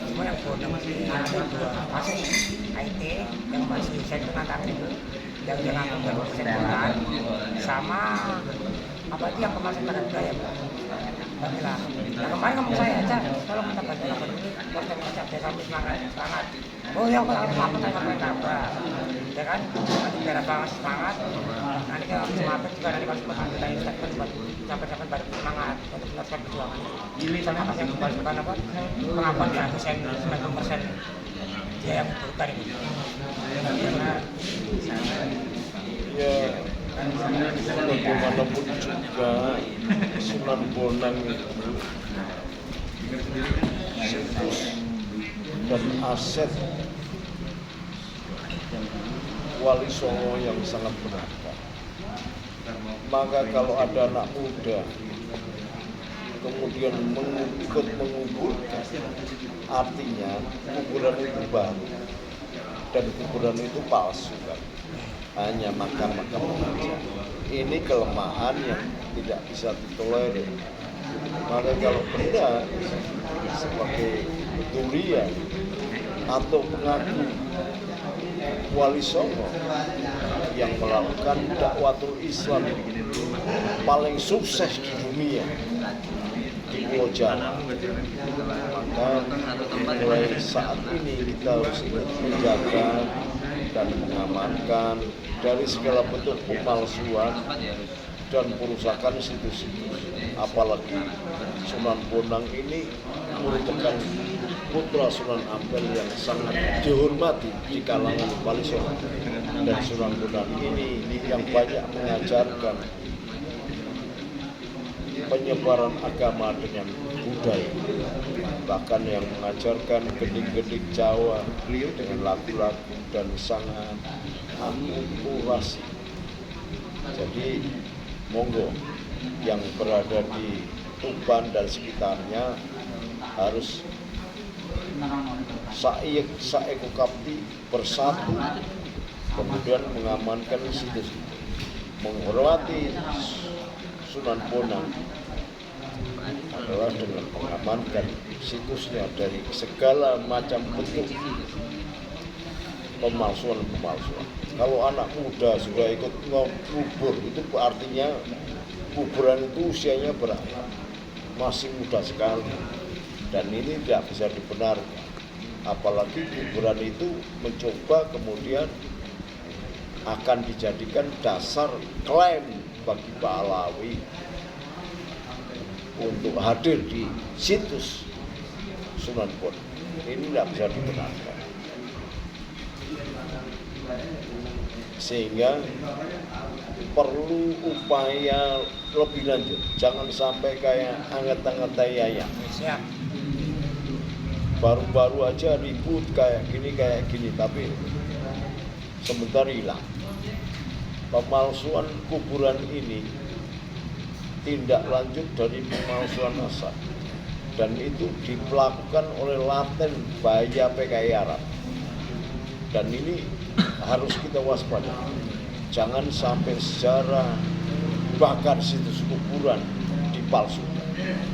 Cuma yang bodong masih ada dua masih IT yang masih saya kami itu yang dengan bersentuhan sama apa itu yang kemarin pakai gaya bagilah. Nah kemarin ngomong saya aja kalau kita baca apa ini konten baca biar kami semangat. Oh ya kalau apa tanya apa ya kan nanti biar abang semangat nanti kalau semangat juga nanti kalau semangat kita ini sampai baru semangat untuk meneruskan perjuangan ini sama apa yang kembali apa pengakuan ya dosen 90% dia yang bukan ini ya bagaimanapun juga Sunan Bonang itu situs dan aset Wali Songo yang sangat berharga. Maka kalau ada anak muda kemudian ikut menguburkan, artinya kuburan itu baru dan kuburan itu palsu kan, hanya makam-makam saja. Ini kelemahan yang tidak bisa ditolerir. Maka kalau benda sebagai durian atau pengaku Wali Songo yang melakukan dakwatul Islam paling sukses di dunia di Pulau Jawa, maka mulai saat ini kita harus menjaga dan mengamankan dari segala bentuk pemalsuan dan perusakan situs-situs. Apalagi Sunan Bonang ini merupakan putra Sunan Ampel yang sangat dihormati di kalangan Wali Songo, dan Sunan Bonang ini yang banyak mengajarkan penyebaran agama dengan budaya, bahkan yang mengajarkan gedik-gedik Jawa dengan lagu-lagu dan sangat akulturasi. Jadi monggo yang berada di Tuban dan sekitarnya harus saeku kapti bersatu, kemudian mengamankan situs, menghormati Sunan Bonang adalah dengan mengamankan situsnya dari segala macam bentuk pemalsuan. Kalau anak muda sudah ikut ngubur, itu artinya kuburan itu usianya berapa? Masih muda sekali, dan ini tidak bisa dibenarkan. Apalagi kuburan itu mencoba kemudian akan dijadikan dasar klaim bagi Pak Alawi untuk hadir di situs Sunan Bonang. Ini tidak bisa dibenarkan. Sehingga perlu upaya lebih lanjut. Jangan sampai kayak anget-anget ayam. Baru-baru aja ribut kayak gini, tapi sebentar hilang. Pemalsuan kuburan ini tindak lanjut dari pemalsuan asal, dan itu dilakukan oleh Laten Bahaya PKI Arab, dan ini harus kita waspada. Jangan sampai sejarah bahkan situs kuburan dipalsukan,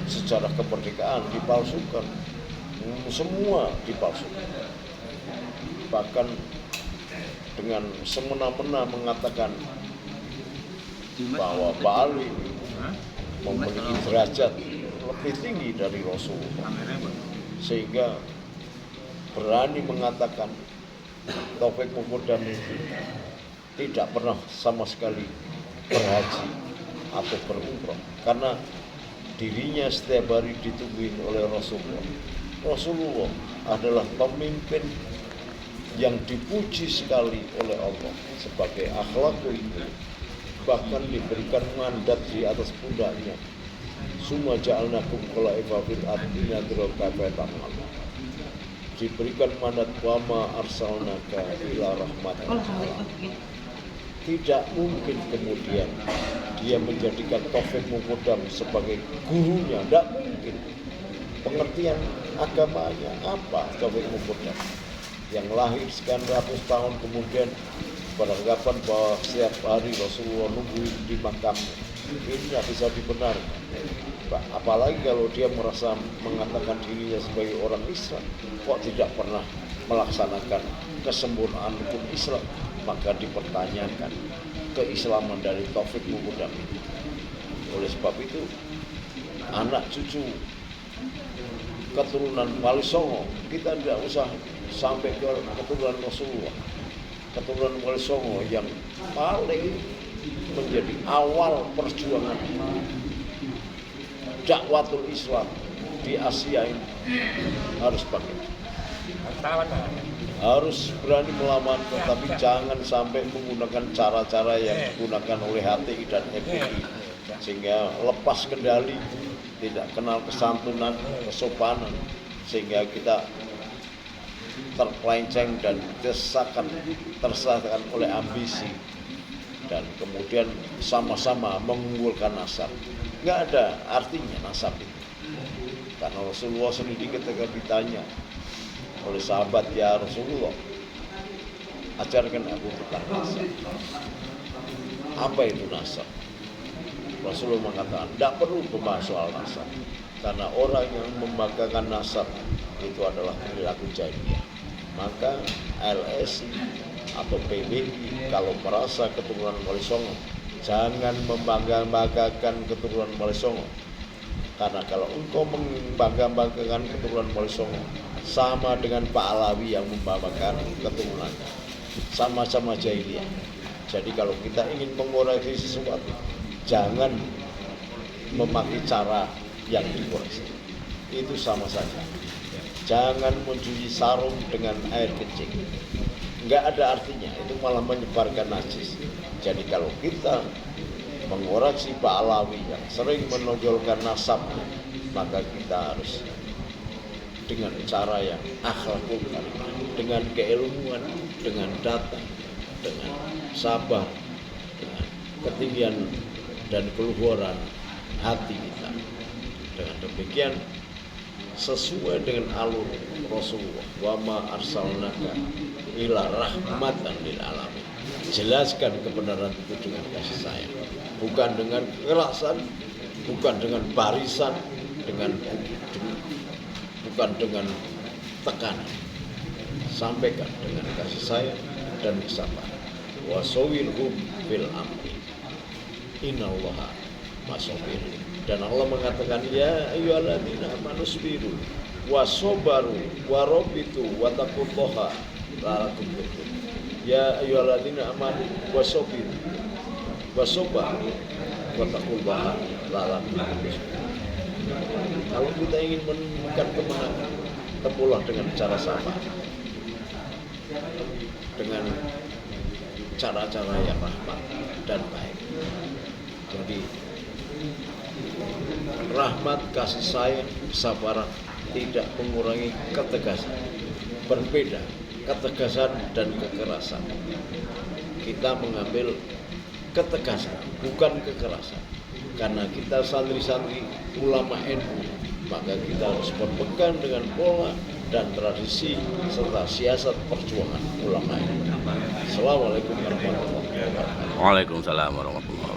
sejarah kemerdekaan dipalsukan, semua dipalsukan. Bahkan dengan semena-mena mengatakan bahwa Bali memiliki derajat lebih tinggi dari Rasulullah, sehingga berani mengatakan Taufik Mukhodam itu tidak pernah sama sekali berhaji atau berumrah, karena dirinya setiap hari ditungguin oleh Rasulullah. Rasulullah adalah pemimpin yang dipuji sekali oleh Allah sebagai akhlakul mulia, bahkan diberikan mandat di atas pundaknya. Summa ja'alnakum khala'ifa fil ardi linanzura kaifa ta'malun. Diberikan mandat wama arsalnaka ila rahmatan lil alamin. Tidak mungkin kemudian dia menjadikan Taufik Mukhodam sebagai gurunya, tidak mungkin. Pengertian agamanya apa Taufik Mukhodam yang lahir sekian ratus tahun kemudian beranggapan bahwa setiap hari Rasulullah nunggu di makamnya? Ini tidak bisa dibenarkan. apalagi kalau dia merasa mengatakan dirinya sebagai orang Islam, kok tidak pernah melaksanakan kesempurnaan hukum Islam, maka dipertanyakan keislaman dari Taufik Mukudam itu. Oleh sebab itu, anak cucu keturunan Wali Songo, kita tidak usah sampai ke keturunan Rasulullah. Keturunan Wali Songo yang paling menjadi awal perjuangan dakwatul Islam di Asia ini harus pakai. Harus berani melawan, tetapi jangan sampai menggunakan cara-cara yang digunakan oleh HTI dan FPI, sehingga lepas kendali, tidak kenal kesantunan, kesopanan, sehingga kita terpelenceng dan tersesatkan oleh ambisi, dan kemudian sama-sama mengunggulkan nasab. Nggak ada artinya nasab itu, karena Rasulullah sendiri ketika ditanya oleh sahabat, ya Rasulullah, ajarkan aku tentang nasab. Apa itu nasab? Rasulullah mengatakan, tidak perlu membahas soal nasab, karena orang yang membanggakan nasab itu adalah perilaku jahiliyah. Maka LSI atau PBI kalau merasa keturunan Wali Songo, jangan membangga-banggakan keturunan Wali Songo. Karena kalau engkau membangga-banggakan keturunan Wali Songo, sama dengan Pak Alawi yang membanggakan keturunannya, sama-sama jahiliyah. Jadi kalau kita ingin mengoreksi sesuatu, jangan memakai cara yang dikoreksi. Itu sama saja. Jangan mencuci sarung dengan air kencing. Nggak ada artinya, itu malah menyebarkan najis. Jadi kalau kita mengoreksi Pak Alawi yang sering menonjolkan nasab, maka kita harus dengan cara yang akhlakul karimah, dengan keilmuan, dengan data, dengan sabar, dengan ketinggian dan keluhuran hati kita. Dengan demikian sesuai dengan alur Rasulullah, wa ma arsalnaka ila rahmatan lil alamin. Jelaskan kebenaran itu dengan kasih sayang, bukan dengan kekerasan, bukan dengan barisan, bukan dengan tekanan. Sampaikan dengan kasih sayang dan kesabaran. Wasawirhum fil amri, innallaha masabirin. Dan Allah mengatakan, ya ayyuhalladzina amanu sabiru wasabaru warabitu wattaqullaha la'allakum tuflihun. Ya ayyuhalladzina amanu wasabiru wasabaru wattaqullaha la'allakum tuflihun. Kalau kita ingin menemukan kemenangan, tempuhlah dengan cara sabar, dengan cara-cara yang rahmat dan baik. Jadi rahmat, kasih sayang, kesabaran tidak mengurangi ketegasan. Berbeda ketegasan dan kekerasan. Kita mengambil ketegasan, bukan kekerasan. Karena kita santri-santri ulama NU, maka kita harus berpegang dengan pola dan tradisi serta siasat perjuangan ulama NU. Assalamualaikum warahmatullahi wabarakatuh. Waalaikumsalam warahmatullahi wabarakatuh.